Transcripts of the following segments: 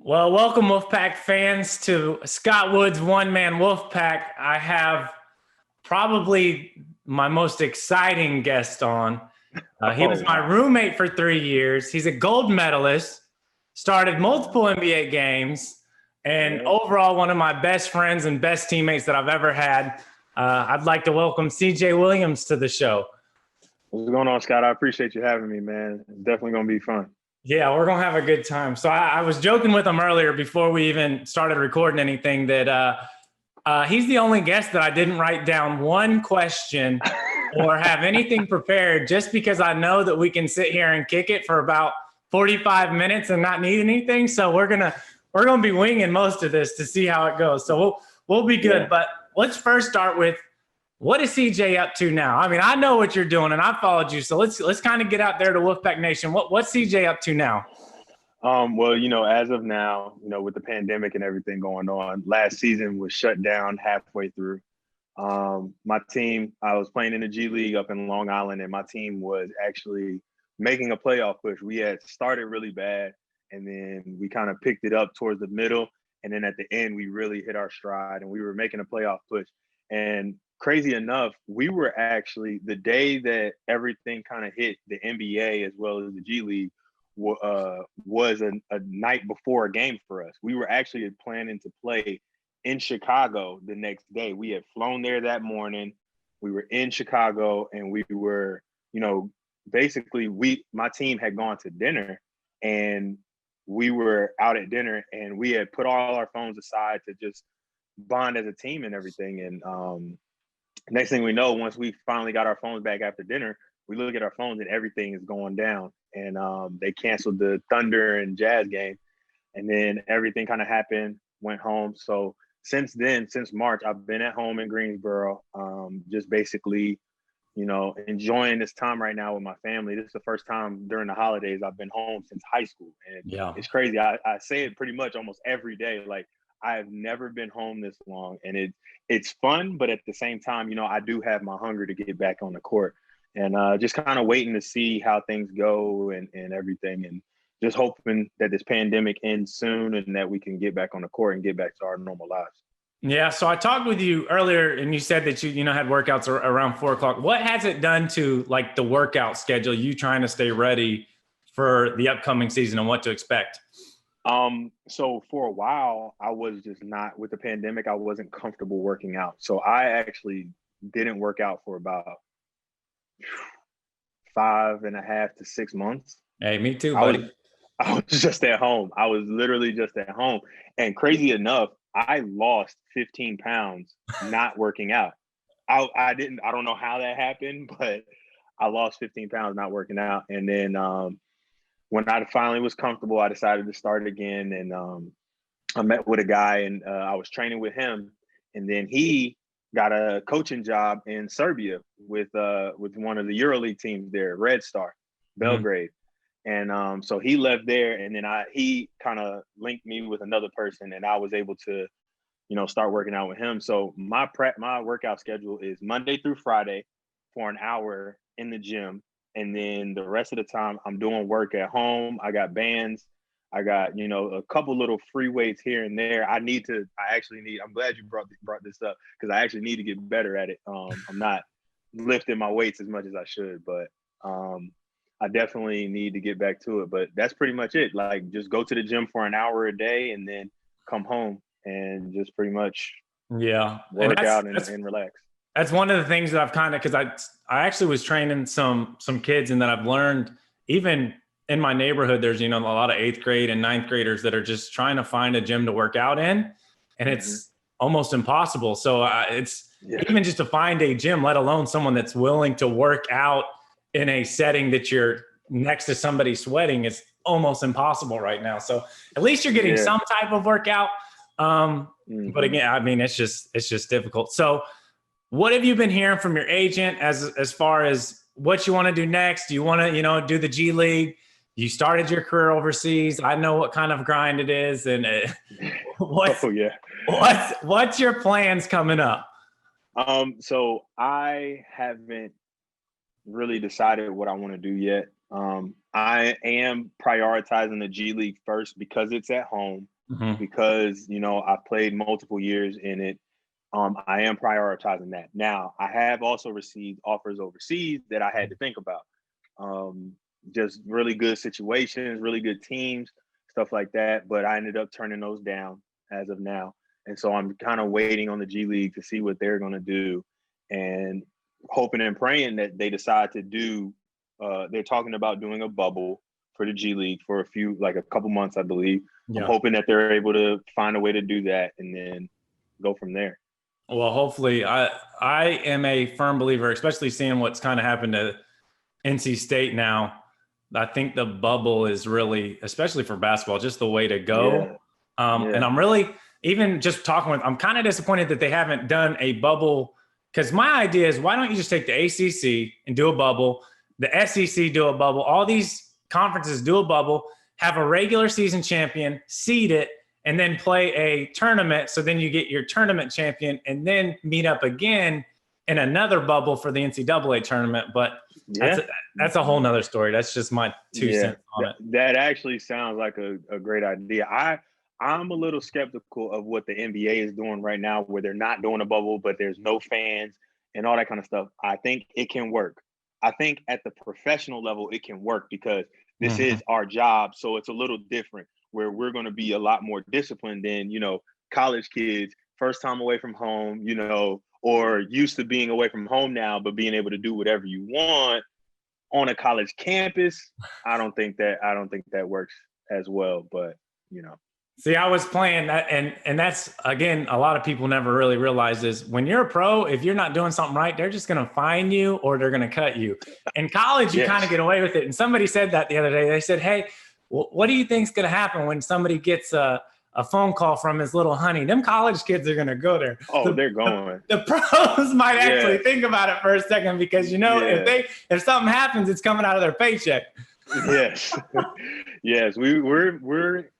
Well, welcome Wolfpack fans to Scott Wood's One Man Wolfpack. I have probably my most exciting guest on. He was my roommate for 3 years. He's a gold medalist, started multiple NBA games, and overall one of my best friends and best teammates that I've ever had. I'd like to welcome CJ Williams to the show. What's going on, Scott? I appreciate you having me, man. It's definitely going to be fun. Yeah, we're going to have a good time. So I was joking with him earlier before we even started recording anything that he's the only guest that I didn't write down one question or have anything prepared, just because I know that we can sit here and kick it for about 45 minutes and not need anything. So we're going to be winging most of this to see how it goes. So we'll be good. Yeah. But let's first start with, what is CJ up to now? I mean, I know what you're doing and I followed you. So let's kind of get out there to Wolfpack Nation. What's CJ up to now? Well, as of now, with the pandemic and everything going on, last season was shut down halfway through. My team, I was playing in the G League up in Long Island, and my team was actually making a playoff push. We had started really bad, and then we kind of picked it up towards the middle. And then at the end, we really hit our stride and we were making a playoff push. And crazy enough, we were actually, the day that everything kind of hit the NBA as well as the G League, was a night before a game for us. We were actually planning to play in Chicago the next day. We had flown there that morning. We were in Chicago, and we were, basically my team had gone to dinner, and we were out at dinner, and we had put all our phones aside to just bond as a team and everything. And next thing we know, once we finally got our phones back after dinner, we look at our phones and everything is going down. And they canceled the Thunder and Jazz game. And then everything kind of happened, went home. So since then, since March, I've been at home in Greensboro, just basically, enjoying this time right now with my family. This is the first time during the holidays I've been home since high school. And It's crazy. I say it pretty much almost every day. Like, I have never been home this long, and it's fun, but at the same time, I do have my hunger to get back on the court, and just kind of waiting to see how things go and everything, and just hoping that this pandemic ends soon and that we can get back on the court and get back to our normal lives. Yeah. So I talked with you earlier, and you said that you had workouts around 4 o'clock. What has it done to like the workout schedule? You trying to stay ready for the upcoming season and what to expect? So for a while, I was just not, with the pandemic, I wasn't comfortable working out. So I actually didn't work out for about 5.5 to 6 months. Hey, me too, buddy. I was just at home. I was literally just at home. And crazy enough, I lost 15 pounds not working out. I don't know how that happened, but I lost 15 pounds not working out. And then, when I finally was comfortable, I decided to start again. And I met with a guy, and I was training with him. And then he got a coaching job in Serbia with one of the EuroLeague teams there, Red Star, Belgrade. Mm-hmm. And so he left there, and then he kind of linked me with another person, and I was able to, start working out with him. So my workout schedule is Monday through Friday for an hour in the gym. And then the rest of the time I'm doing work at home. I got bands. I got, a couple little free weights here and there. I'm glad you brought this up, because I actually need to get better at it. I'm not lifting my weights as much as I should, but I definitely need to get back to it. But that's pretty much it. Like, just go to the gym for an hour a day and then come home and just pretty much work out and relax. That's one of the things that I've kind of, because I actually was training some kids, and that I've learned, even in my neighborhood, there's, a lot of 8th grade and 9th graders that are just trying to find a gym to work out in, and it's almost impossible. So even just to find a gym, let alone someone that's willing to work out in a setting that you're next to somebody sweating, is almost impossible right now. So at least you're getting some type of workout. But again, I mean, it's just difficult. So what have you been hearing from your agent as far as what you want to do next? Do you want to, do the G League? You started your career overseas. I know what kind of grind it is. And what's your plans coming up? So I haven't really decided what I want to do yet. I am prioritizing the G League first because it's at home. because, I've played multiple years in it. I am prioritizing that. Now, I have also received offers overseas that I had to think about. Just really good situations, really good teams, stuff like that. But I ended up turning those down as of now. And so I'm kind of waiting on the G League to see what they're going to do, and hoping and praying that they decide to do, they're talking about doing a bubble for the G League for a couple months, I believe. Yeah. I'm hoping that they're able to find a way to do that and then go from there. Well, hopefully. I am a firm believer, especially seeing what's kind of happened to NC State now. I think the bubble is really, especially for basketball, just the way to go. Yeah. And I'm really, even just talking with, I'm kind of disappointed that they haven't done a bubble, because my idea is, why don't you just take the ACC and do a bubble, the SEC do a bubble, all these conferences do a bubble, have a regular season champion, seed it, and then play a tournament. So then you get your tournament champion and then meet up again in another bubble for the NCAA tournament. But that's a whole nother story. That's just my 2 cents on it. That actually sounds like a great idea. I'm a little skeptical of what the NBA is doing right now, where they're not doing a bubble, but there's no fans and all that kind of stuff. I think it can work. I think at the professional level, it can work because this is our job. So it's a little different, where we're going to be a lot more disciplined than, college kids, first time away from home, or used to being away from home now, but being able to do whatever you want on a college campus. I don't think that works as well, but See, I was playing that, and that's, again, a lot of people never really realize is, when you're a pro, if you're not doing something right, they're just going to fine you or they're going to cut you. In college, you kind of get away with it. And somebody said that the other day. They said, hey, what do you think's going to happen when somebody gets a phone call from his little honey? Them college kids are going to go there. Oh, they're going. The pros might actually think about it for a second, because, if something happens, it's coming out of their paycheck. Yes. Yes. We're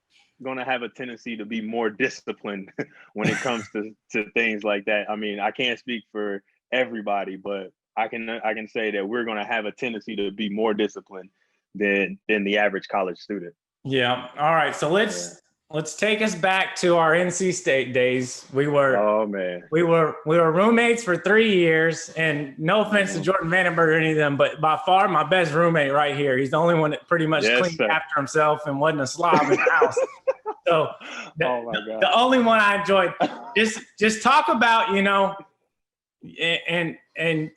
going to have a tendency to be more disciplined when it comes to things like that. I mean, I can't speak for everybody, but I can say that we're going to have a tendency to be more disciplined than the average college student. Yeah. All right. So let's take us back to our NC State days. We were roommates for 3 years, and no offense to Jordan Vandenberg or any of them, but by far my best roommate right here. He's the only one that pretty much cleaned after himself and wasn't a slob in the house. So the only one I enjoyed. Just talk about, and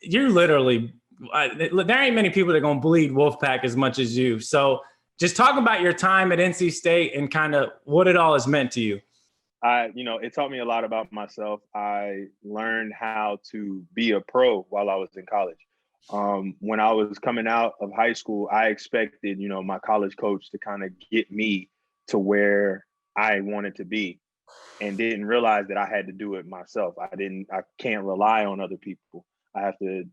you're literally, there ain't many people that are going to bleed Wolfpack as much as you. So just talk about your time at NC State and kind of what it all has meant to you. It taught me a lot about myself. I learned how to be a pro while I was in college. When I was coming out of high school, I expected, my college coach to kind of get me to where I wanted to be, and didn't realize that I had to do it myself. I can't rely on other people. I have to,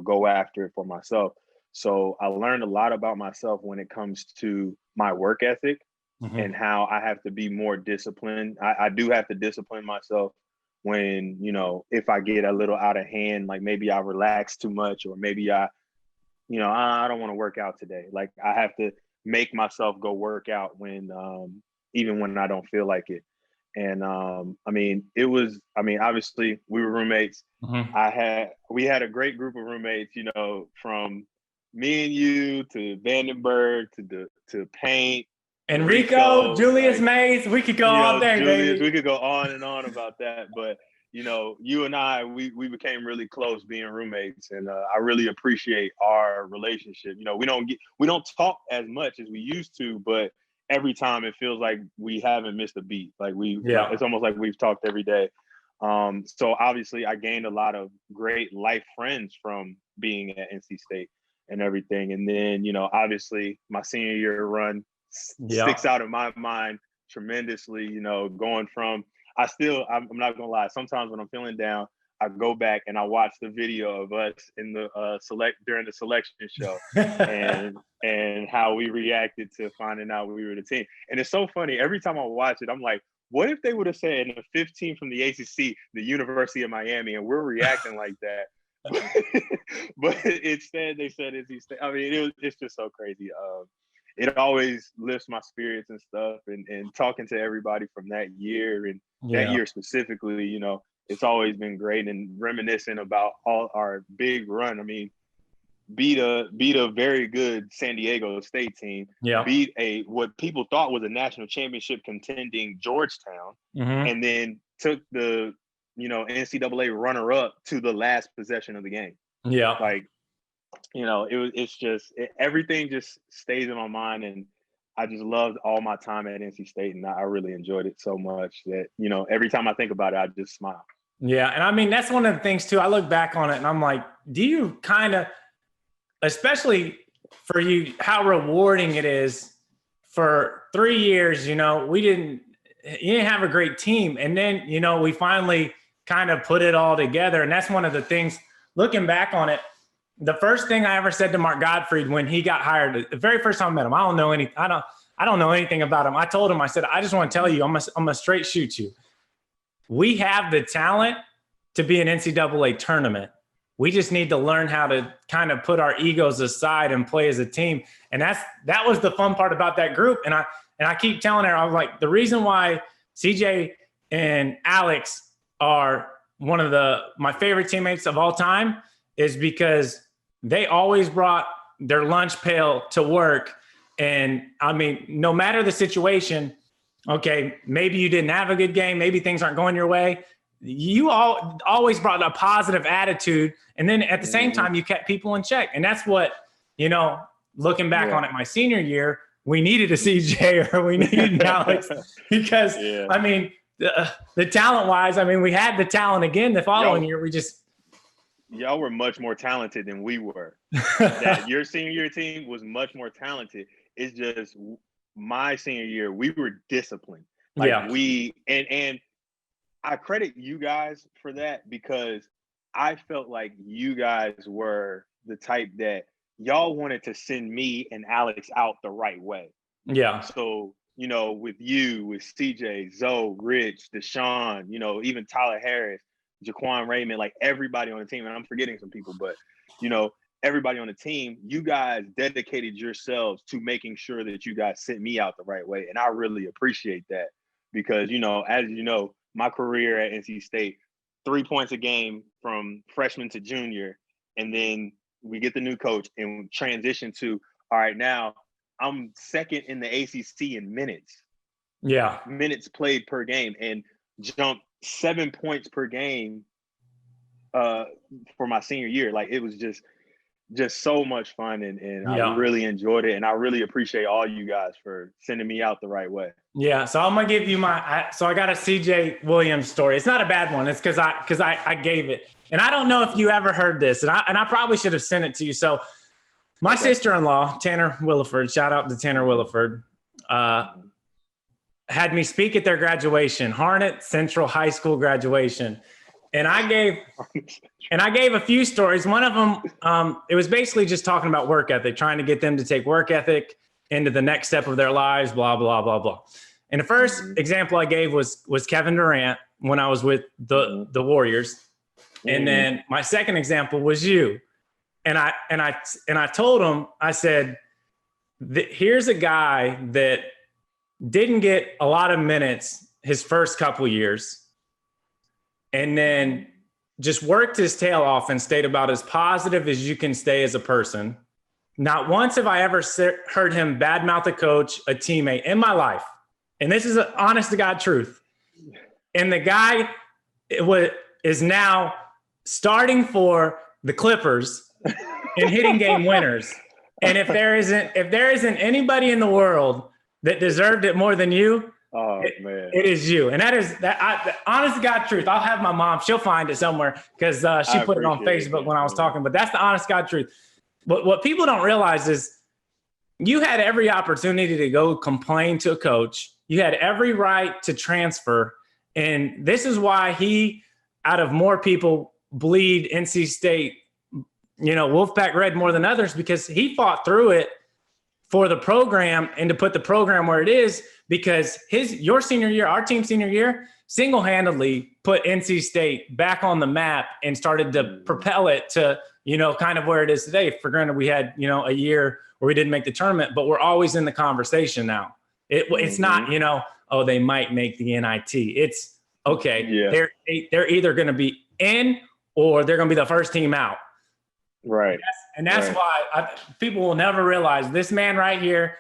go after it for myself. So I learned a lot about myself when it comes to my work ethic and how I have to be more disciplined. I do have to discipline myself when, if I get a little out of hand, like maybe I relax too much, or maybe I don't want to work out today. Like, I have to make myself go work out when, even when I don't feel like it. And obviously we were roommates. We had a great group of roommates, from me and you to Vandenberg to Paint, Enrico, Julius Mays. We could go all day, baby. We could go on and on about that. But you and I, we became really close being roommates, and I really appreciate our relationship. We don't talk as much as we used to, but every time it feels like we haven't missed a beat. Like it's almost like we've talked every day. So obviously I gained a lot of great life friends from being at NC State and everything. And then, obviously my senior year run sticks out in my mind tremendously, going from, I'm not gonna lie, sometimes when I'm feeling down, I go back and I watch the video of us in the during the selection show and how we reacted to finding out we were the team. And it's so funny. Every time I watch it, I'm like, what if they would have said in the 15 from the ACC, the University of Miami, and we're reacting like that? But instead they said NC State. I mean, it's just so crazy. it always lifts my spirits and stuff. And talking to everybody from that year and that year specifically, you know, it's always been great, and reminiscing about all our big run. I mean, beat a very good San Diego State team, beat what people thought was a national championship contending Georgetown, and then took the, you know, NCAA runner-up to the last possession of the game. Yeah. Like, you know, everything just stays in my mind, and I just loved all my time at NC State, and I really enjoyed it so much that, you know, every time I think about it, I just smile. Yeah. And I mean, that's one of the things too. I look back on it and I'm like, do you kind of, especially for you, how rewarding it is for 3 years, you know, you didn't have a great team. And then, you know, we finally kind of put it all together. And that's one of the things, looking back on it, the first thing I ever said to Mark Gottfried when he got hired, the very first time I met him, I don't know anything about him. I told him, I said, I just want to tell you, I'm a straight shoot you. We have the talent to be an NCAA tournament. We just need to learn how to kind of put our egos aside and play as a team. And that was the fun part about that group. And I keep telling her, I was like, the reason why CJ and Alex are one of my favorite teammates of all time is because they always brought their lunch pail to work. And I mean, no matter the situation, okay, maybe you didn't have a good game, maybe things aren't going your way, you always brought a positive attitude. And then at the same time, you kept people in check. And that's what, you know, looking back on it my senior year, we needed a CJ or we needed an Alex because, I mean, the talent-wise, I mean, we had the talent again the following year. Y'all were much more talented than we were. Your senior year team was much more talented. It's just my senior year, we were disciplined. And I credit you guys for that because I felt like you guys were the type that y'all wanted to send me and Alex out the right way. Yeah. So, you know, with you, with CJ, Zoe, Rich, Deshaun, you know, even Tyler Harris, Jaquan Raymond, like everybody on the team, and I'm forgetting some people, but, you know, everybody on the team, you guys dedicated yourselves to making sure that you guys sent me out the right way. And I really appreciate that because, you know, as you know, my career at NC State, 3 points a game from freshman to junior. And then we get the new coach and transition to, all right, now I'm second in the ACC in minutes. Yeah. Minutes played per game and jumped 7 points per game for my senior year. Like it was just so much fun and I really enjoyed it. And I really appreciate all you guys for sending me out the right way. Yeah. So I'm going to give you so I got a CJ Williams story. It's not a bad one. It's because I gave it. And I don't know if you ever heard this and I probably should have sent it to you. So my sister-in-law, Tanner Williford, shout out to Tanner Williford, had me speak at their graduation, Harnett Central High School graduation. And I gave a few stories. One of them, it was basically just talking about work ethic, trying to get them to take work ethic into the next step of their lives, blah, blah, blah, blah. And the first example I gave was Kevin Durant when I was with the Warriors. And then my second example was you. And I told him, I said, here's a guy that didn't get a lot of minutes his first couple years. And then just worked his tail off and stayed about as positive as you can stay as a person. Not once have I ever heard him badmouth a coach, a teammate in my life. And this is an honest to God truth. And the guy is now starting for the Clippers and hitting game winners. And if there isn't anybody in the world that deserved it more than you, man, it is you. And honest to God truth. I'll have my mom, she'll find it somewhere because she put it on Facebook when I was talking, but that's the honest God truth. But what people don't realize is you had every opportunity to go complain to a coach. You had every right to transfer. And this is why he, out of more people, bleed NC State, you know, Wolfpack Red more than others because he fought through it for the program and to put the program where it is because your senior year, our team senior year, single-handedly put NC State back on the map and started to propel it to kind of where it is today. For granted, we had, a year where we didn't make the tournament, but we're always in the conversation now. It's not, oh, they might make the NIT. It's okay. Yeah. They're either going to be in or they're going to be the first team out. Right. And that's why people will never realize this man right here.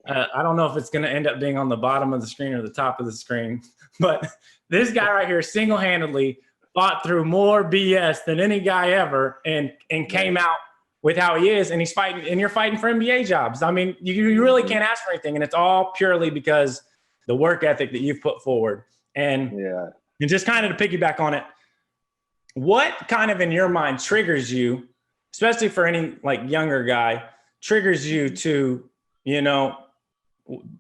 I don't know if it's going to end up being on the bottom of the screen or the top of the screen, but this guy right here single-handedly fought through more BS than any guy ever and came out with how he is, and he's fighting, and you're fighting for NBA jobs. I mean, you really can't ask for anything, and it's all purely because the work ethic that you've put forward. And just kind of to piggyback on it, what kind of in your mind triggers you, especially for any like younger guy, triggers you to,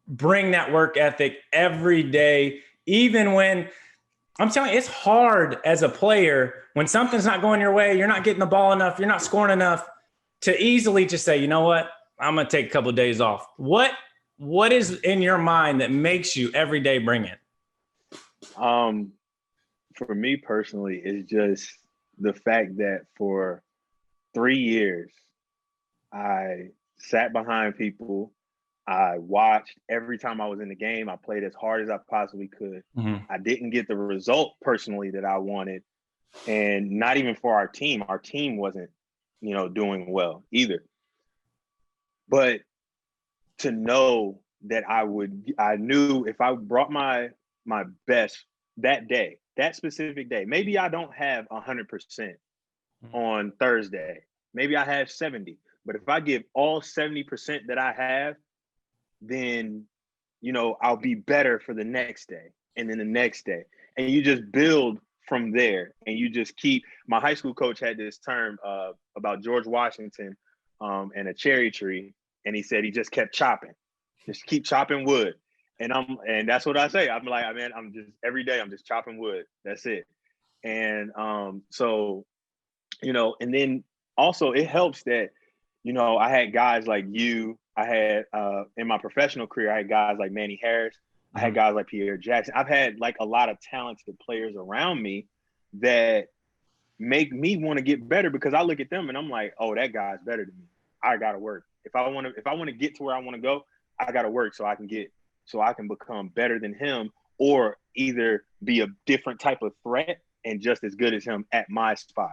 bring that work ethic every day, even when I'm telling you, it's hard as a player when something's not going your way, you're not getting the ball enough, you're not scoring enough to easily just say, you know what, I'm going to take a couple of days off. What is in your mind that makes you every day bring it? For me personally, it's just the fact that for 3 years, I sat behind people. I watched every time I was in the game. I played as hard as I possibly could. Mm-hmm. I didn't get the result personally that I wanted. And not even for our team. Our team wasn't, doing well either. But to know that I knew if I brought my best that day, that specific day, maybe I don't have 100% on Thursday. Maybe I have 70. But if I give all 70% that I have, then, I'll be better for the next day and then the next day. And you just build from there, and you just keep. My high school coach had this term about George Washington and a cherry tree. And he said he just kept chopping, just keep chopping wood. And that's what I say. I'm like, man, I'm just every day I'm just chopping wood. That's it. And so, and then also it helps that, I had guys like you. I had in my professional career, I had guys like Manny Harris. I had guys like Pierre Jackson. I've had like a lot of talented players around me that make me want to get better, because I look at them and I'm like, oh, that guy's better than me. I gotta work. If I want to get to where I want to go, I gotta work so I can become better than him, or either be a different type of threat and just as good as him at my spot,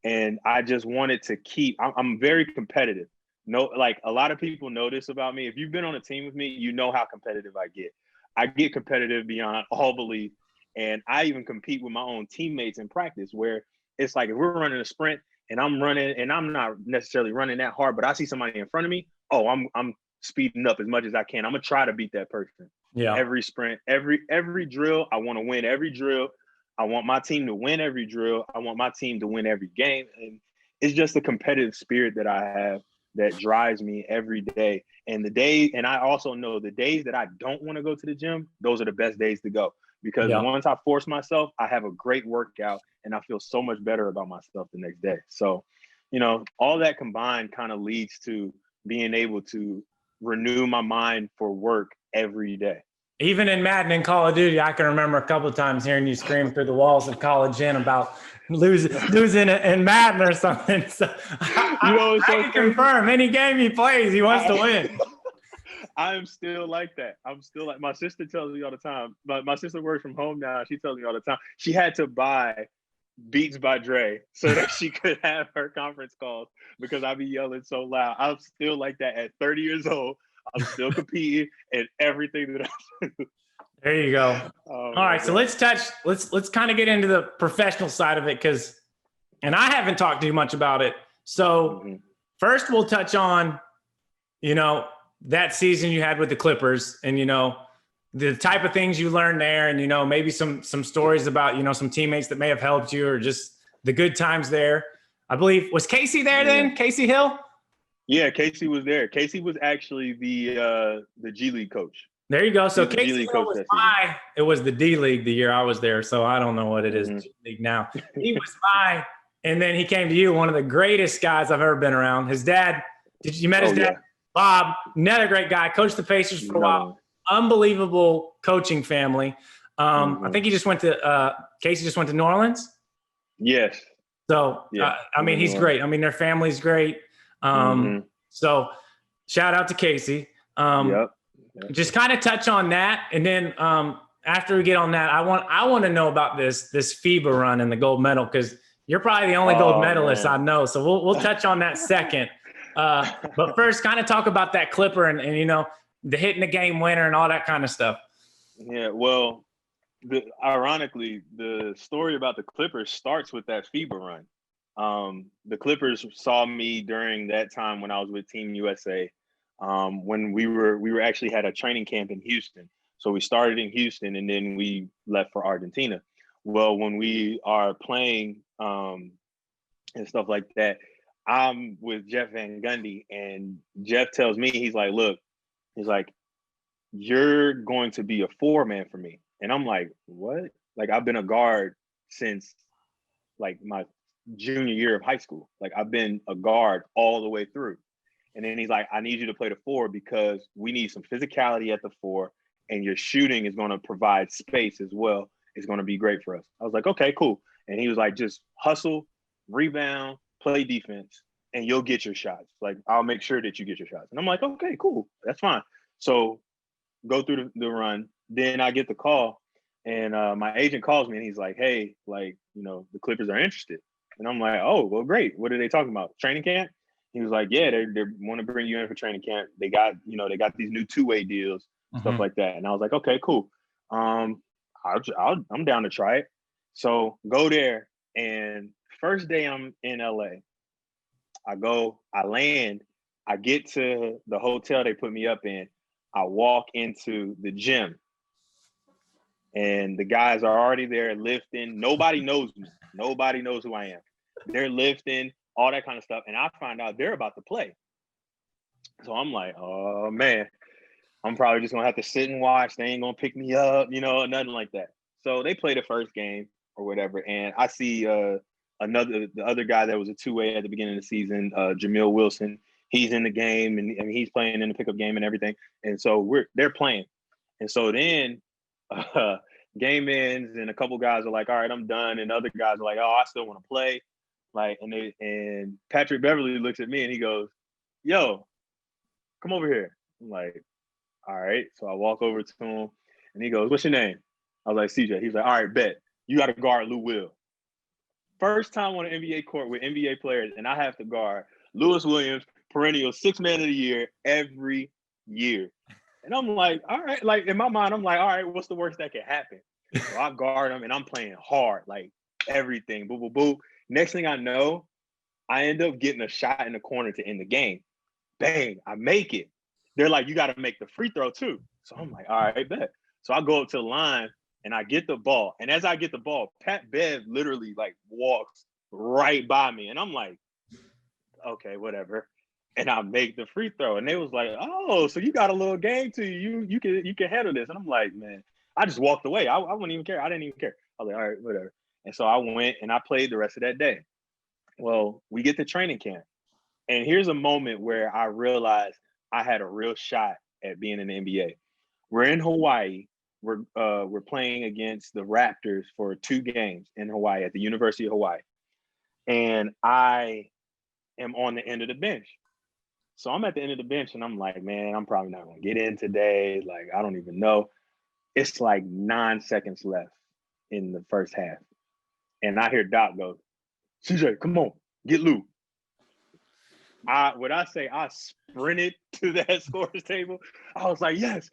And I just wanted to keep. I'm very competitive. No, like a lot of people know this about me. If you've been on a team with me, you know how competitive I get. I get competitive beyond all belief. And I even compete with my own teammates in practice, where it's like if we're running a sprint and I'm running and I'm not necessarily running that hard, but I see somebody in front of me, I'm speeding up as much as I can. I'm gonna try to beat that person. Yeah. Every sprint, every drill, I want to win every drill. I want my team to win every drill. I want my team to win every game. And it's just a competitive spirit that I have that drives me every day. And I also know the days that I don't want to go to the gym, those are the best days to go. Because once I force myself, I have a great workout and I feel so much better about myself the next day. So, all that combined kind of leads to being able to renew my mind for work every day. Even in Madden and Call of Duty, I can remember a couple of times hearing you scream through the walls of College Inn about losing in Madden or something. So I can confirm any game he plays, he wants to win. I am still like that. I'm still like, my sister tells me all the time, but my sister works from home now. She tells me all the time. She had to buy Beats by Dre so that she could have her conference calls because I be yelling so loud. I'm still like that at 30 years old. I'm still competing in everything that I do. There you go. All right, so let's kind of get into the professional side of it, and I haven't talked too much about it. So first we'll touch on, that season you had with the Clippers and, the type of things you learned there and, maybe some stories about, some teammates that may have helped you or just the good times there. I believe, was Casey there then? Casey Hill? Yeah, Casey was there. Casey was actually the G League coach. There you go. So Casey Hill it was the D League the year I was there, so I don't know what it is G League now. He was and then he came to you, one of the greatest guys I've ever been around. His dad, you met his dad? Yeah. Bob, another great guy, coached the Pacers for a while. Unbelievable coaching family. I think he just went to Casey just went to New Orleans. Yes. So, Yeah. I mean, he's great. I mean, their family's great. So shout out to Casey. Yep. Just kind of touch on that. And then after we get on that, I want to know about this FIBA run and the gold medal, because you're probably the only gold medalist I know. So we'll touch on that second. But first, kind of talk about that Clipper and the hitting the game winner and all that kind of stuff. Yeah, well, ironically, the story about the Clippers starts with that FIBA run. The Clippers saw me during that time when I was with Team USA, when we were actually had a training camp in Houston. So we started in Houston and then we left for Argentina. Well, when we are playing and stuff like that, I'm with Jeff Van Gundy, and Jeff tells me, he's like, look, he's like, you're going to be a 4-man for me. And I'm like, what? Like, I've been a guard since like my junior year of high school. Like, I've been a guard all the way through. And then he's like, I need you to play the 4 because we need some physicality at the 4, and your shooting is going to provide space as well. It's going to be great for us. I was like, okay, cool. And he was like, just hustle, rebound, play defense, and you'll get your shots. Like, I'll make sure that you get your shots. And I'm like, okay, cool. That's fine. So go through the run. Then I get the call, and my agent calls me, and he's like, hey, like, the Clippers are interested. And I'm like, oh, well, great. What are they talking about? Training camp? He was like, yeah, they want to bring you in for training camp. They got these new 2-way deals, stuff like that. And I was like, okay, cool. I'm down to try it. So go there. And first day I'm in LA, I land, I get to the hotel they put me up in. I walk into the gym, and the guys are already there lifting. Nobody knows me. Nobody knows who I am. They're lifting, all that kind of stuff. And I find out they're about to play. So I'm like, oh, man, I'm probably just going to have to sit and watch. They ain't going to pick me up, nothing like that. So they play the first game or whatever. And I see the other guy that was a 2-way at the beginning of the season, Jamil Wilson. He's in the game, and he's playing in the pickup game and everything. And so they're playing. And so then game ends, and a couple guys are like, all right, I'm done. And other guys are like, oh, I still want to play. Like, and Patrick Beverly looks at me and he goes, yo, come over here. I'm like, all right. So I walk over to him, and he goes, what's your name? I was like, CJ. He's like, all right, bet. You got to guard Lou Will. First time on an NBA court with NBA players, and I have to guard Lewis Williams, perennial 6th man of the year every year. And I'm like, all right. Like, in my mind, I'm like, all right, what's the worst that could happen? So I guard him, and I'm playing hard, like everything. Boo, boo, boo. Next thing I know, I end up getting a shot in the corner to end the game. Bang, I make it. They're like, you got to make the free throw too. So I'm like, all right, bet. So I go up to the line, and I get the ball. And as I get the ball, Pat Bev literally like walks right by me. And I'm like, okay, whatever. And I make the free throw. And they was like, oh, so you got a little game to you. You can handle this. And I'm like, man, I just walked away. I wouldn't even care. I didn't even care. I was like, all right, whatever. And so I went and I played the rest of that day. Well, we get to training camp. And here's a moment where I realized I had a real shot at being in the NBA. We're in Hawaii. We're playing against the Raptors for 2 games in Hawaii at the University of Hawaii. And I am on the end of the bench. So I'm at the end of the bench, and I'm like, man, I'm probably not going to get in today. Like, I don't even know. It's like 9 seconds left in the first half. And I hear Doc go, CJ, come on, get Lou. I sprinted to that scorer's table. I was like, yes.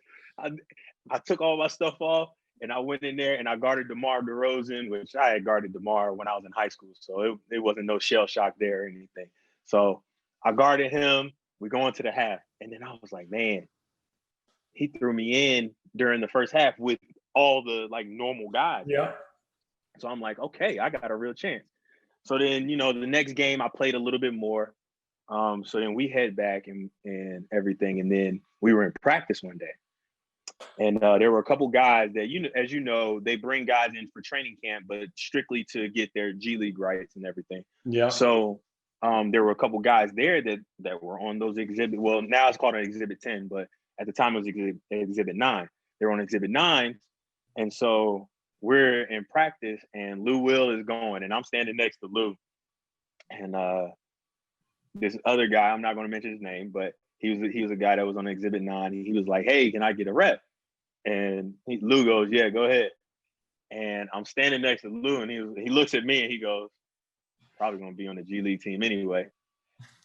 I took all my stuff off, and I went in there and I guarded DeMar DeRozan, which I had guarded DeMar when I was in high school. So it wasn't no shell shock there or anything. So I guarded him. We go into the half. And then I was like, man, he threw me in during the first half with all the like normal guys. Yeah. So I'm like, okay, I got a real chance. So then, the next game I played a little bit more. So then we head back and everything. And then we were in practice one day. And there were a couple guys that, as you know, they bring guys in for training camp, but strictly to get their G League rights and everything. Yeah. So there were a couple guys there that were on those exhibit. Well, now it's called an Exhibit 10, but at the time it was Exhibit 9. They were on Exhibit 9. And so we're in practice, and Lou Will is going, and I'm standing next to Lou. And this other guy, I'm not going to mention his name, but he was a guy that was on Exhibit 9. He was like, "Hey, can I get a rep?" And Lou goes, "Yeah, go ahead." And I'm standing next to Lou, and he looks at me and he goes, "Probably going to be on the G League team anyway."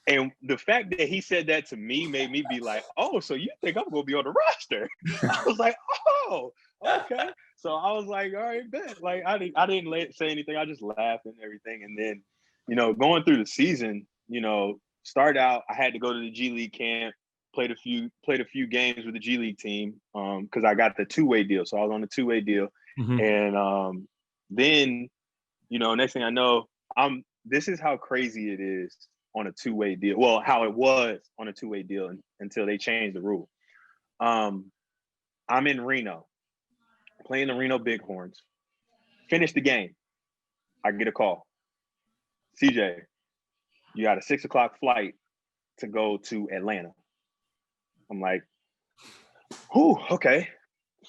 And the fact that he said that to me made me be like, "Oh, so you think I'm going to be on the roster?" I was like, "Oh, okay." So I was like, "All right, bet." Like I didn't say anything. I just laughed and everything. And then, going through the season, started out, I had to go to the G League camp, played a few games with the G League team because I got the two-way deal. So I was on the two-way deal. Mm-hmm. And then, next thing I know, this is how crazy it is on a two-way deal. Well, how it was on a two-way deal until they changed the rule. I'm in Reno, playing the Reno Bighorns. Finish the game. I get a call. CJ, you got a 6:00 flight to go to Atlanta. I'm like, "Whew, okay."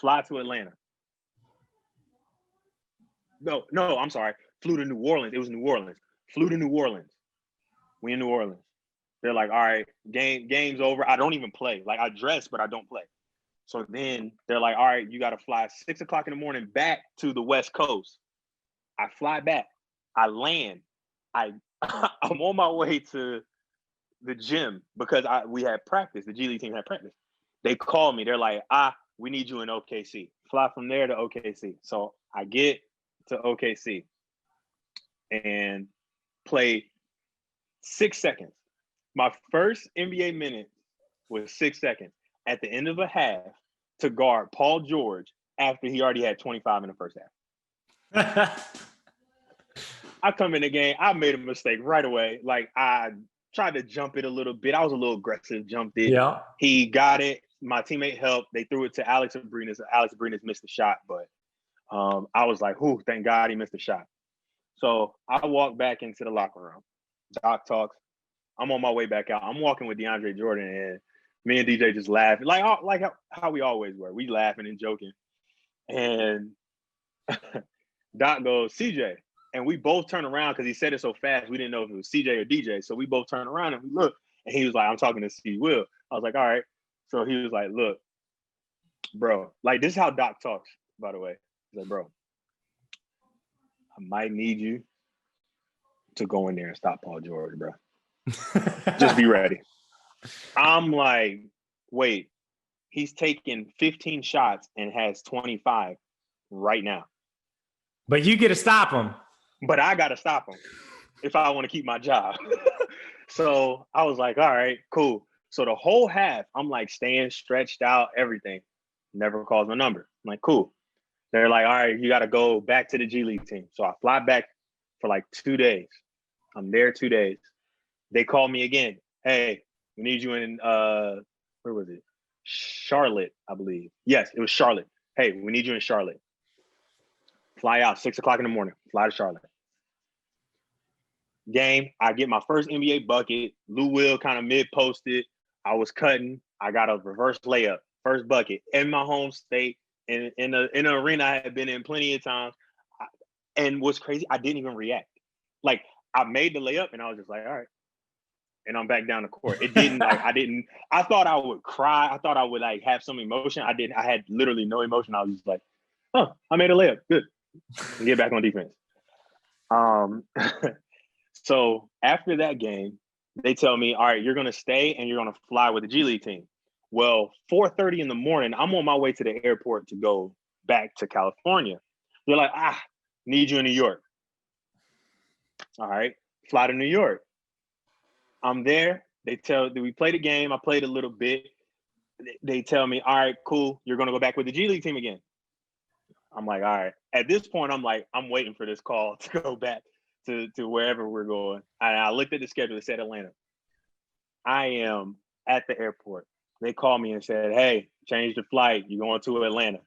Fly to Atlanta. No, I'm sorry. Flew to New Orleans. It was New Orleans. Flew to New Orleans. We in New Orleans. They're like, "All right, game's over." I don't even play. Like I dress, but I don't play. So then they're like, "All right, you got to fly 6:00 in the morning back to the West Coast." I fly back. I land. I'm on my way to the gym because we had practice. The G League team had practice. They call me. They're like, "We need you in OKC." Fly from there to OKC. So I get to OKC and play 6 seconds. My first NBA minute was 6 seconds at the end of a half to guard Paul George after he already had 25 in the first half. I come in the game. I made a mistake right away. Like I tried to jump it a little bit. I was a little aggressive, jumped it. Yeah. He got it. My teammate helped. They threw it to Alex Abrinas. Alex Abrinas missed the shot, but I was like, "Whew, thank God he missed the shot." So I walked back into the locker room. Doc talks. I'm on my way back out. I'm walking with DeAndre Jordan, and me and DJ just laughing, like how we always were. We laughing and joking. And Doc goes, "CJ." And we both turn around because he said it so fast. We didn't know if it was CJ or DJ. So we both turn around and we look. And he was like, "I'm talking to Steve Will." I was like, "All right." So he was like, "Look, bro, like this is how Doc talks, by the way." He's like, "Bro, I might need you to go in there and stop Paul George, bro. Just be ready." I'm like, "Wait, he's taking 15 shots and has 25 right now. But you get to stop him. But I got to stop him if I want to keep my job." So I was like, "All right, cool." So the whole half, I'm like staying stretched out, everything. Never calls my number. I'm like, "Cool." They're like, "All right, you got to go back to the G League team." So I fly back for like 2 days. I'm there 2 days. They call me again. "Hey, we need you in, where was it? Charlotte, I believe. Yes, it was Charlotte. "Hey, we need you in Charlotte." Fly out 6:00 in the morning. Fly to Charlotte. Game. I get my first NBA bucket. Lou Will kind of mid-posted. I was cutting. I got a reverse layup. First bucket in my home state. In an arena I had been in plenty of times. And what's crazy, I didn't even react. Like, I made the layup and I was just like, "All right." And I'm back down the court. It didn't I thought I would cry. I thought I would like have some emotion. I didn't. I had literally no emotion. I was just like, "Oh, I made a layup. Good." And get back on defense. So after that game, they tell me, "All right, you're going to stay and you're going to fly with the G League team." Well, 4:30 in the morning, I'm on my way to the airport to go back to California. They're like, "Need you in New York." All right, fly to New York. I'm there. We played a game. I played a little bit. They tell me, "All right, cool. You're going to go back with the G League team again." I'm like, "All right." At this point, I'm like, I'm waiting for this call to go back to wherever we're going. And I looked at the schedule. It said Atlanta. I am at the airport. They called me and said, "Hey, change the flight. You're going to Atlanta."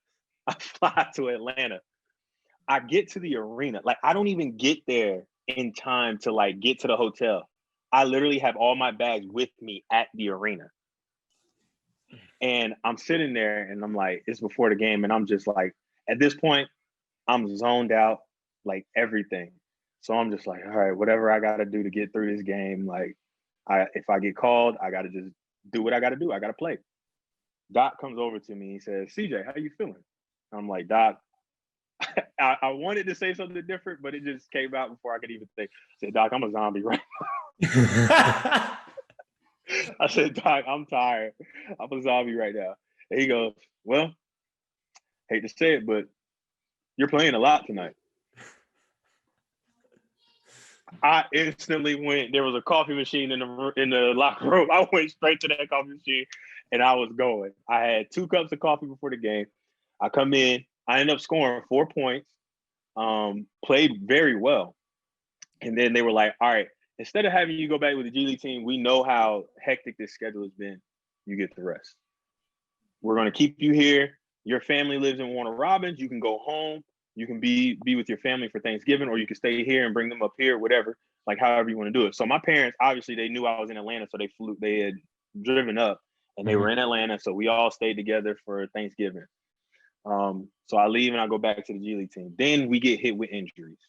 I fly to Atlanta. I get to the arena. Like, I don't even get there in time to like get to the hotel. I literally have all my bags with me at the arena. And I'm sitting there and I'm like, it's before the game. And I'm just like, at this point, I'm zoned out, like everything. So I'm just like, all right, whatever I got to do to get through this game. Like, if I get called, I got to just do what I got to do. I got to play. Doc comes over to me. He says, CJ, how you feeling? I'm like, Doc, I wanted to say something different, but it just came out before I could even think. I said, Doc, I'm a zombie right now. I said, Doc, I'm tired. I'm a zombie right now. And he goes, well, hate to say it, but you're playing a lot tonight. I instantly went. There was a coffee machine in the locker room. I went straight to that coffee machine, and I was going. I had 2 cups of coffee before the game. I come in. I end up scoring 4 points. Played very well, and then they were like, "All right, instead of having you go back with the G League team, we know how hectic this schedule has been. You get the rest. We're going to keep you here. Your family lives in Warner Robins. You can go home. You can be with your family for Thanksgiving, or you can stay here and bring them up here, whatever, like however you want to do it." So my parents, obviously, they knew I was in Atlanta, so they had driven up, and they were in Atlanta, so we all stayed together for Thanksgiving. So I leave and I go back to the G League team. Then we get hit with injuries.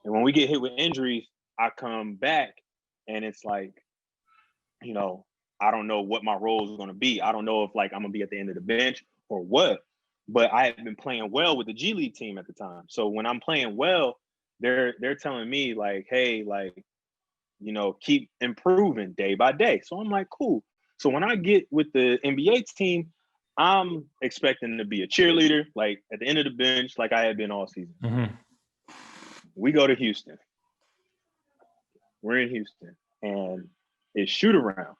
And when we get hit with injuries, I come back and it's like, you know, I don't know what my role is going to be. I don't know if like I'm going to be at the end of the bench or what. But I had been playing well with the G League team at the time. So when I'm playing well, they're telling me like, hey, like, you know, keep improving day by day. So I'm like, cool. So when I get with the NBA team, I'm expecting to be a cheerleader, like at the end of the bench, like I had been all season. Mm-hmm. We go to Houston. We're in Houston, and it's shoot around.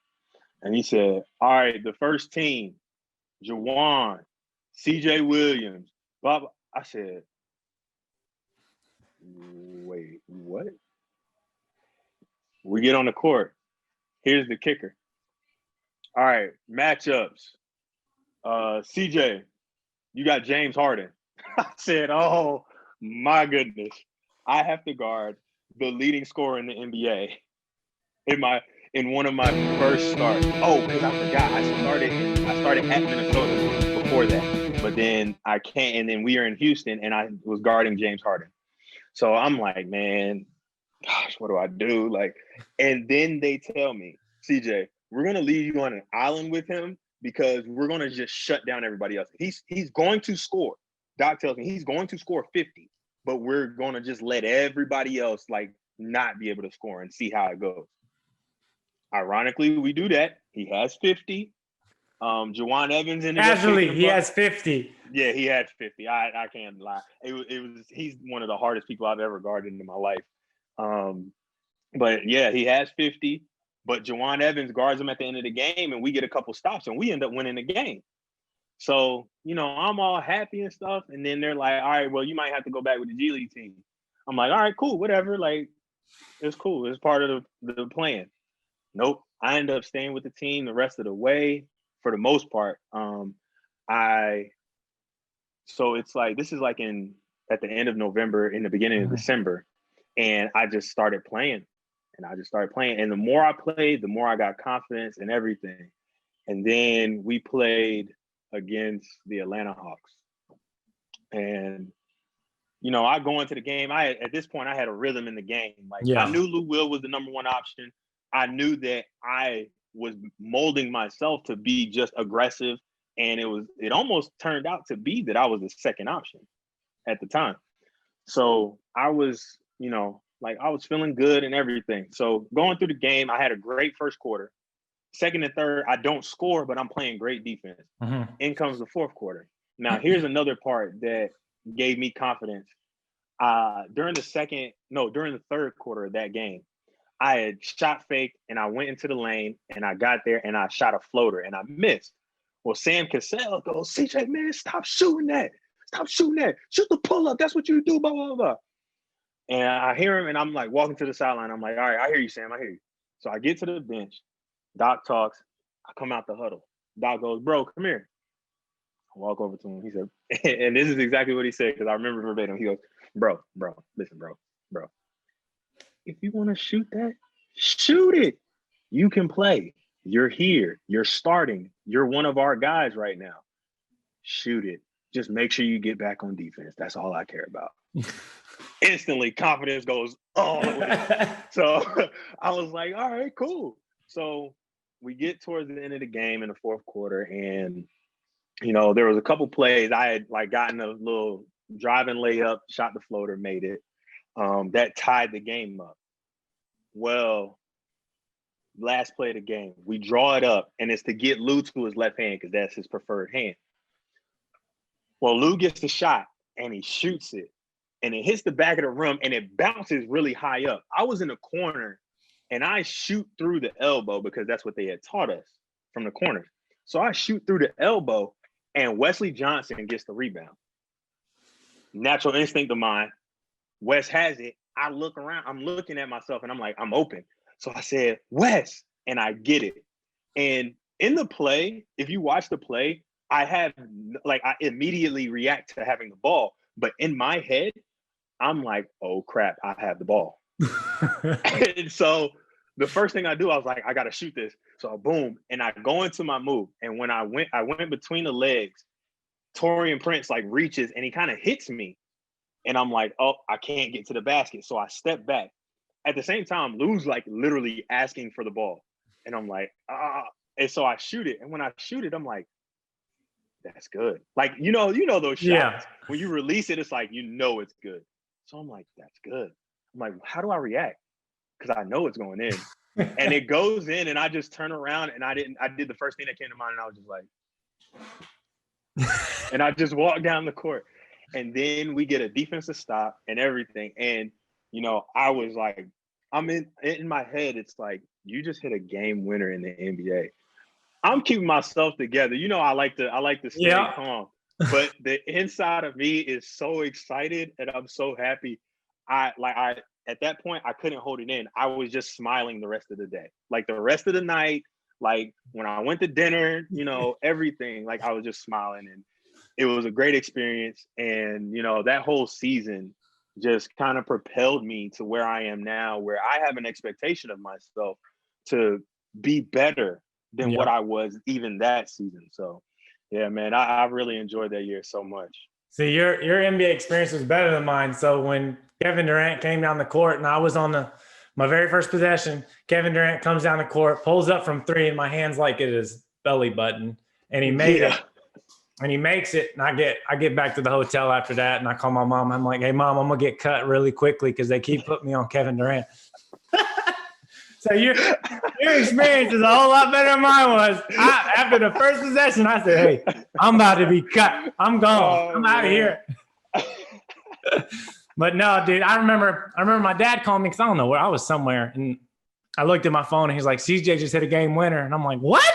And he said, all right, the first team, Jawan, CJ Williams, Bob. I said, wait, what? We get on the court. Here's the kicker. All right, matchups. CJ, you got James Harden. I said, oh my goodness. I have to guard the leading scorer in the NBA in one of my first starts. Oh, because I forgot. I started at Minnesota before that. But then I can't, and then we are in Houston and I was guarding James Harden. So I'm like, man, gosh, what do I do? Like, and then they tell me, CJ, we're gonna leave you on an island with him because we're gonna just shut down everybody else. He's going to score. Doc tells me he's going to score 50, but we're gonna just let everybody else like not be able to score and see how it goes. Ironically, we do that. He has 50. Jawan Evans ended up casually, he has 50. Yeah, he had 50. I can't lie. It was he's one of the hardest people I've ever guarded in my life. But yeah, he has 50. But Jawan Evans guards him at the end of the game, and we get a couple stops, and we end up winning the game. So, you know, I'm all happy and stuff. And then they're like, all right, well, you might have to go back with the G League team. I'm like, all right, cool, whatever. Like, it's cool. It's part of the plan. Nope. I end up staying with the team the rest of the way for the most part. So it's like, this is like at the end of November, in the beginning of December. And I just started playing. And the more I played, the more I got confidence and everything. And then we played against the Atlanta Hawks. And, you know, I go into the game. At this point, I had a rhythm in the game. Like, yeah. I knew Lou Will was the number one option. I knew that I was molding myself to be just aggressive. And it almost turned out to be that I was the second option at the time. So I was, you know, like I was feeling good and everything. So going through the game, I had a great first quarter. Second and third, I don't score, but I'm playing great defense. Mm-hmm. In comes the fourth quarter. Now, here's another part that gave me confidence. During the third quarter of that game, I had shot faked and I went into the lane and I got there and I shot a floater and I missed. Well, Sam Cassell goes, CJ, man, stop shooting that. Stop shooting that. Shoot the pull-up. That's what you do, blah, blah, blah. And I hear him and I'm like walking to the sideline. I'm like, all right, I hear you, Sam. I hear you. So I get to the bench. Doc talks. I come out the huddle. Doc goes, bro, come here. I walk over to him. He said, and this is exactly what he said because I remember verbatim. He goes, bro, listen, bro. If you want to shoot that, shoot it. You can play. You're here. You're starting. You're one of our guys right now. Shoot it. Just make sure you get back on defense. That's all I care about. instantly confidence goes all the way. So I was like, all right, cool. So we get towards the end of the game in the fourth quarter, and there was a couple plays I had like gotten a little driving layup, shot the floater, made it. That tied the game up. Well, last play of the game, we draw it up, and it's to get Lou to his left hand because that's his preferred hand. Well, Lou gets the shot, and he shoots it, and it hits the back of the rim, and it bounces really high up. I was in the corner, and I shoot through the elbow because that's what they had taught us from the corners. So I shoot through the elbow, and Wesley Johnson gets the rebound. Natural instinct of mine. Wes has it. I look around. I'm looking at myself, and I'm like, I'm open. So I said, Wes, and I get it. And in the play, if you watch the play, I immediately react to having the ball. But in my head, I'm like, oh, crap, I have the ball. And so the first thing I do, I was like, I got to shoot this. So boom, and I go into my move. And when I went between the legs, Torian Prince like reaches, and he kind of hits me. And I'm like, oh, I can't get to the basket. So I step back. At the same time, Lou's like literally asking for the ball. And I'm like, ah. And so I shoot it. And when I shoot it, I'm like, that's good. Like, those shots. Yeah. When you release it, it's like, it's good. So I'm like, that's good. I'm like, how do I react? Because I know it's going in. And it goes in, and I just turn around, and I did the first thing that came to mind, and I was just like, and I just walked down the court. And then we get a defensive stop and everything. And, I was like, I'm in my head, it's like, you just hit a game winner in the NBA. I'm keeping myself together. I like to stay calm. But the inside of me is so excited, and I'm so happy. At that point, I couldn't hold it in. I was just smiling the rest of the day. Like the rest of the night, like when I went to dinner, everything, like I was just smiling, and it was a great experience. And, that whole season just kind of propelled me to where I am now, where I have an expectation of myself to be better than what I was even that season. So, yeah, man, I really enjoyed that year so much. See, your NBA experience was better than mine. So when Kevin Durant came down the court, and I was on my very first possession, Kevin Durant comes down the court, pulls up from three, and my hand's like at his belly button, and he made it. And he makes it, and I get back to the hotel after that, and I call my mom. I'm like, hey, Mom, I'm going to get cut really quickly because they keep putting me on Kevin Durant. So your experience is a whole lot better than mine was. After the first possession, I said, hey, I'm about to be cut. I'm gone. I'm out of here. But no, dude, I remember my dad called me because I don't know where I was somewhere, and I looked at my phone, and he's like, CJ just hit a game winner. And I'm like, what?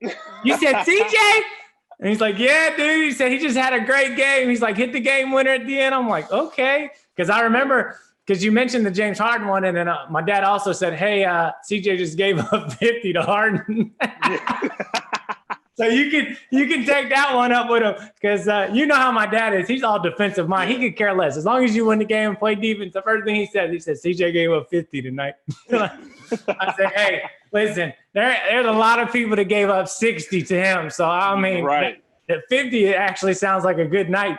You said CJ? And he's like, yeah, dude. He said he just had a great game. He's like, hit the game winner at the end. I'm like, okay. Because I remember, because you mentioned the James Harden one, and then my dad also said, hey, CJ just gave up 50 to Harden. So you can take that one up with him, because you know how my dad is. He's all defensive mind. He could care less. As long as you win the game and play defense, the first thing he said, CJ gave up 50 tonight. I said, hey, listen, there's a lot of people that gave up 60 to him. So, I mean, right. That 50 actually sounds like a good night.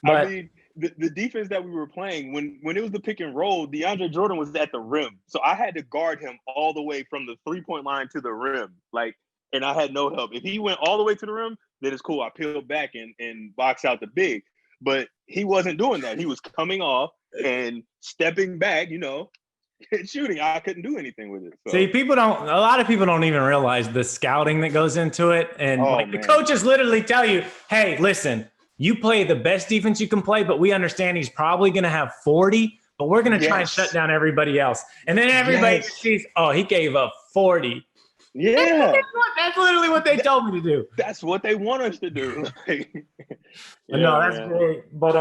But I mean, the defense that we were playing, when it was the pick and roll, DeAndre Jordan was at the rim. So I had to guard him all the way from the three-point line to the rim. And I had no help. If he went all the way to the rim, then it's cool. I peeled back and box out the big. But he wasn't doing that. He was coming off and stepping back, and shooting. I couldn't do anything with it. So. See, a lot of people don't even realize the scouting that goes into it. And the coaches literally tell you, hey, listen, you play the best defense you can play, but we understand he's probably going to have 40, but we're going to try and shut down everybody else. And then everybody sees, oh, he gave up 40. Yeah. That's literally what they told me to do. That's what they want us to do. No, that's great. But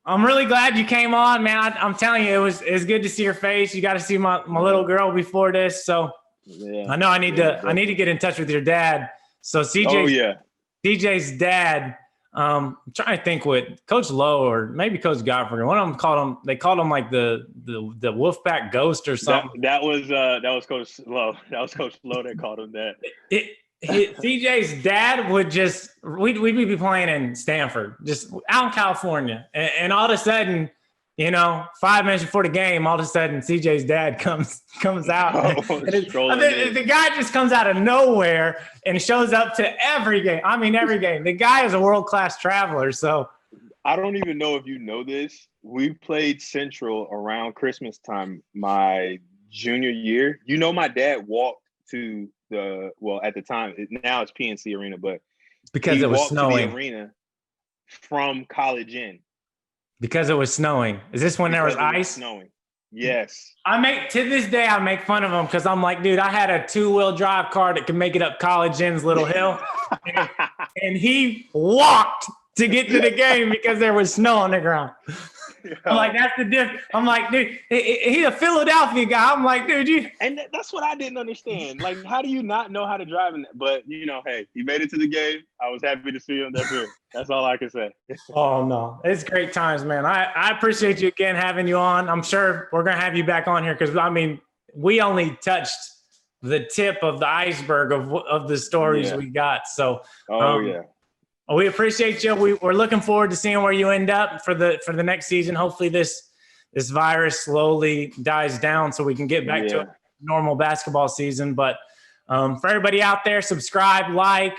I'm really glad you came on, man. I'm telling you, it's good to see your face. You got to see my little girl before this. So I know I need to get in touch with your dad. So CJ's dad. I'm trying to think what Coach Lowe or maybe Coach Godfrey. One of them called him. They called him like the Wolfpack Ghost or something. That was Coach Lowe. That was Coach Lowe that called him that. CJ's dad would we'd be playing in Stanford, just out in California, and all of a sudden you know, 5 minutes before the game, all of a sudden CJ's dad comes out. The guy just comes out of nowhere and shows up to every game. I mean, every game. The guy is a world-class traveler. So I don't even know if you know this. We played Central around Christmas time my junior year. You know, my dad walked to at the time, now it's PNC Arena, but because it was snowing. To the arena from College Inn. Because it was snowing. Is this when there was ice? Snowing. Yes. To this day, I make fun of him because I'm like, dude, I had a 2-wheel drive car that could make it up College Inn's little hill. and he walked to get to the game because there was snow on the ground. I'm like, that's the difference. I'm like, dude, he's a Philadelphia guy. I'm like, dude, and that's what I didn't understand. Like, how do you not know how to drive in that? But, you know, hey, he made it to the game. I was happy to see him. That's it. That's all I can say. Oh, no. It's great times, man. I appreciate you again having you on. I'm sure we're going to have you back on here because, I mean, we only touched the tip of the iceberg of the stories we got. So, we appreciate you. We're looking forward to seeing where you end up for the next season. Hopefully this virus slowly dies down so we can get back to a normal basketball season. But for everybody out there, subscribe, like,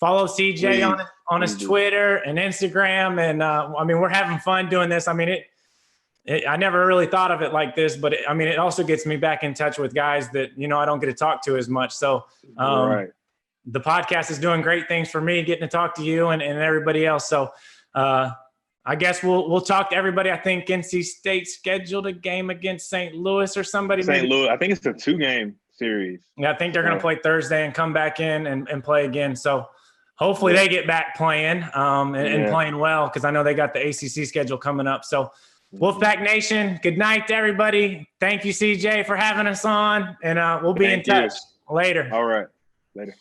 follow CJ on his Twitter and Instagram. And I mean, we're having fun doing this. I mean, I never really thought of it like this, but it also gets me back in touch with guys that, you know, I don't get to talk to as much. So the podcast is doing great things for me, getting to talk to you and everybody else. So I guess we'll talk to everybody. I think NC State scheduled a game against St. Louis or somebody. St. Louis. I think it's a 2-game series. Yeah, I think they're going to play Thursday and come back in and play again. So hopefully they get back playing and playing well because I know they got the ACC schedule coming up. So Wolfpack Nation, good night to everybody. Thank you, CJ, for having us on. And we'll be in touch later. All right. Later.